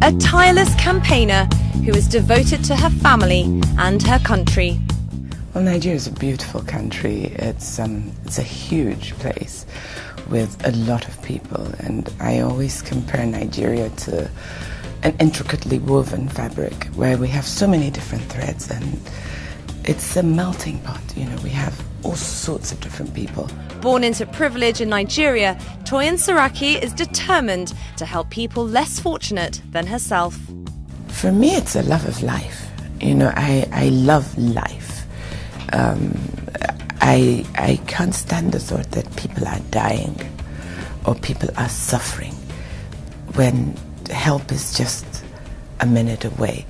a tireless campaigner who is devoted to her family and her country. Well, Nigeria is a beautiful country. It's a huge place with a lot of people, and I always compare Nigeria to an intricately woven fabric where we have so many different threads, and it's a melting pot. You know, we have all sorts of different people. Born into privilege in Nigeria, Toyin Saraki is determined to help people less fortunate than herself. For me, it's a love of life. You know, I love life. I can't stand the thought that people are dying or people are suffering when help is just a minute away.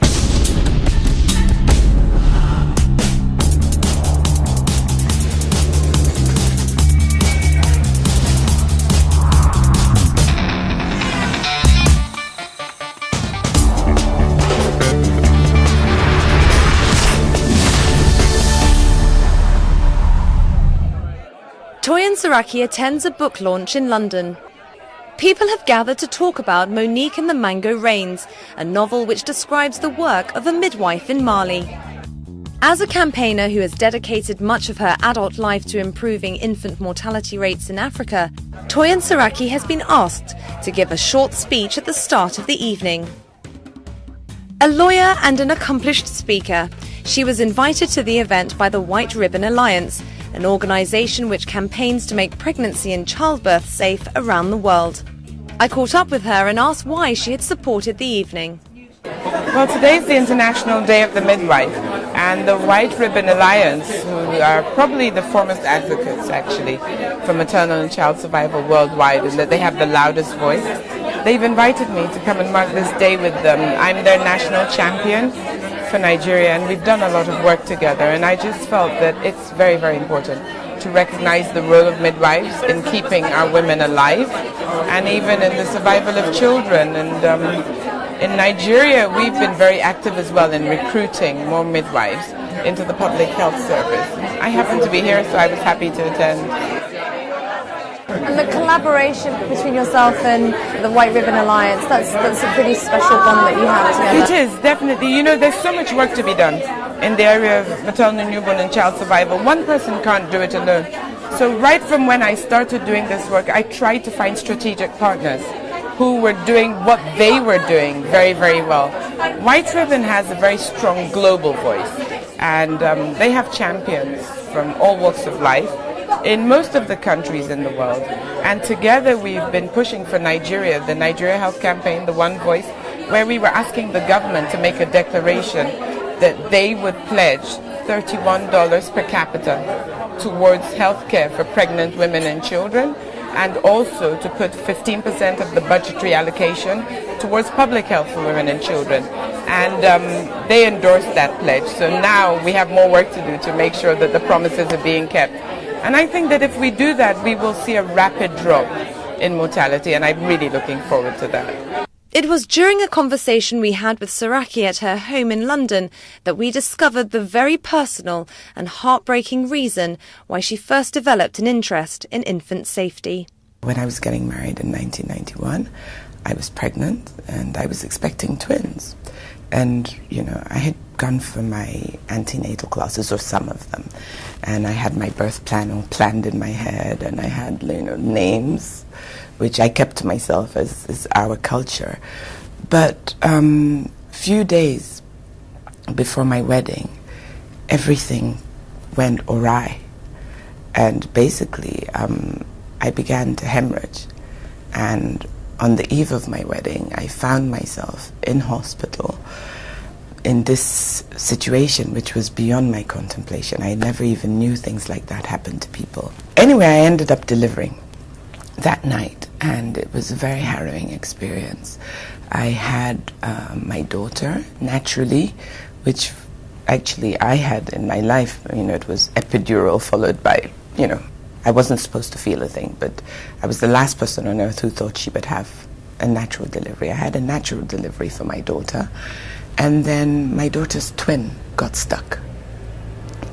Toyin Saraki attends a book launch in London. People have gathered to talk about Monique and the Mango Rains, a novel which describes the work of a midwife in Mali. As a campaigner who has dedicated much of her adult life to improving infant mortality rates in Africa, Toyin Saraki has been asked to give a short speech at the start of the evening. A lawyer and an accomplished speaker, she was invited to the event by the White Ribbon Alliance, an organisation which campaigns to make pregnancy and childbirth safe around the world. I caught up with her and asked why she had supported the evening. Well, today is the International Day of the Midwife, and the White Ribbon Alliance, who are probably the foremost advocates actually for maternal and child survival worldwide, and that they have the loudest voice, they've invited me to come and mark this day with them. I'm their national champion for Nigeria, and we've done a lot of work together, and I just felt that it's very, very important to recognize the role of midwives in keeping our women alive and even in the survival of children. And in Nigeria, we've been very active as well in recruiting more midwives into the public health service. I happened to be here, so I was happy to attend. And the collaboration between yourself and the White Ribbon Alliance, that's a pretty special bond that you have together. It is, definitely. You know, there's so much work to be done in the area of maternal, newborn and child survival. One person can't do it alone. So right from when I started doing this work, I tried to find strategic partners who were doing what they were doing very, very well. White Ribbon has a very strong global voice, and they have champions from all walks of life in most of the countries in the world. And together we've been pushing for Nigeria, the Nigeria Health Campaign, the One Voice, where we were asking the government to make a declaration that they would pledge $31 per capita towards healthcare for pregnant women and children, and also to put 15% of the budgetary allocation towards public health for women and children. And they endorsed that pledge. So now we have more work to do to make sure that the promises are being kept. And I think that if we do that, we will see a rapid drop in mortality, and I'm really looking forward to that. It was during a conversation we had with Saraki at her home in London that we discovered the very personal and heartbreaking reason why she first developed an interest in infant safety. When I was getting married in 1991, I was pregnant and I was expecting twins. And, you know, I had gone for my antenatal classes, or some of them, and I had my birth plan all planned in my head, and I had, you know, names, which I kept to myself as our culture. But few days before my wedding, everything went awry, and basically I began to hemorrhage. And on the eve of my wedding, I found myself in hospital in this situation which was beyond my contemplation. I never even knew things like that happened to people. Anyway, I ended up delivering that night, and it was a very harrowing experience. I had my daughter naturally, which actually I had in my life. You know, it was epidural followed by, you know, I wasn't supposed to feel a thing, but I was the last person on earth who thought she would have a natural delivery. I had a natural delivery for my daughter, and then my daughter's twin got stuck.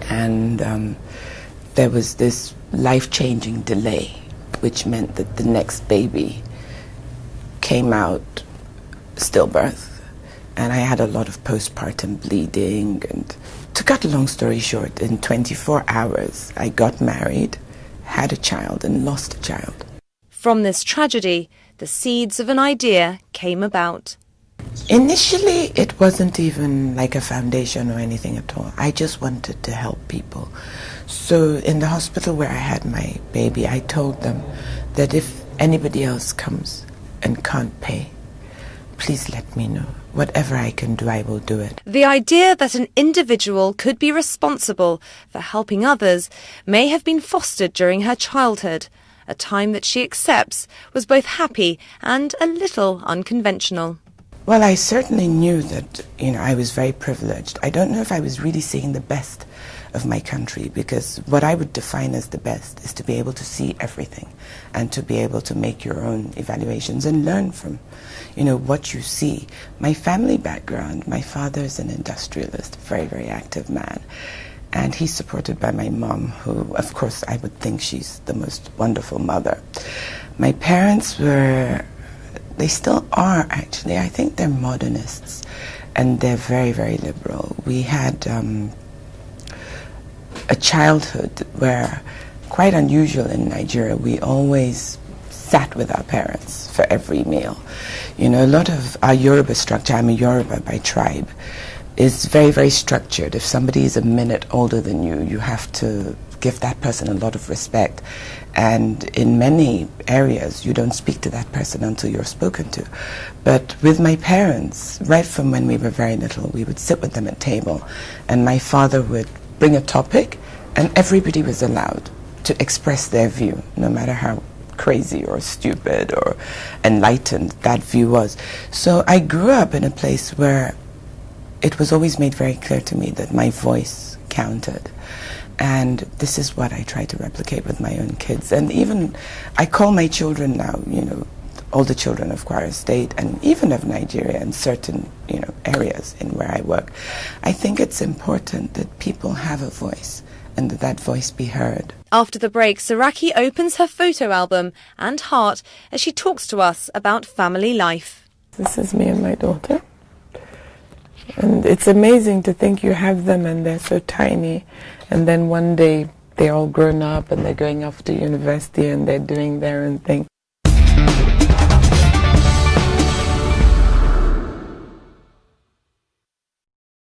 And there was this life-changing delay, which meant that the next baby came out stillbirth. and I had a lot of postpartum bleeding. And to cut a long story short, in 24 hours, I got married, had a child, and lost a child. From this tragedy, the seeds of an idea came about. Initially, it wasn't even like a foundation or anything at all. I just wanted to help people. So in the hospital where I had my baby, I told them that if anybody else comes and can't pay, please let me know. Whatever I can do, I will do it. The idea that an individual could be responsible for helping others may have been fostered during her childhood, a time that she accepts was both happy and a little unconventional. Well, I certainly knew that, I was very privileged. I don't know if I was really seeing the best of my country, because what I would define as the best is to be able to see everything and to be able to make your own evaluations and learn from, what you see. My family background, my father is an industrialist, very, very active man. And he's supported by my mom, who, of course, I would think she's the most wonderful mother. My parents they still are, actually. I think they're modernists, and they're very, very liberal. We had a childhood where, quite unusual in Nigeria, we always sat with our parents for every meal. A lot of our Yoruba structure, I'm a Yoruba by tribe, is very, very structured. If somebody is a minute older than you, you have to give that person a lot of respect. And in many areas, you don't speak to that person until you're spoken to. But with my parents, right from when we were very little, we would sit with them at table, and my father would bring a topic, and everybody was allowed to express their view, no matter how crazy or stupid or enlightened that view was. So I grew up in a place where it was always made very clear to me that my voice counted. And this is what I try to replicate with my own kids. And even, I call my children now, all the children of Kwara State and even of Nigeria and certain, areas in where I work. I think it's important that people have a voice and that that voice be heard. After the break, Saraki opens her photo album and heart as she talks to us about family life. This is me and my daughter. And it's amazing to think you have them and they're so tiny, and then one day they're all grown up and they're going off to university and they're doing their own thing.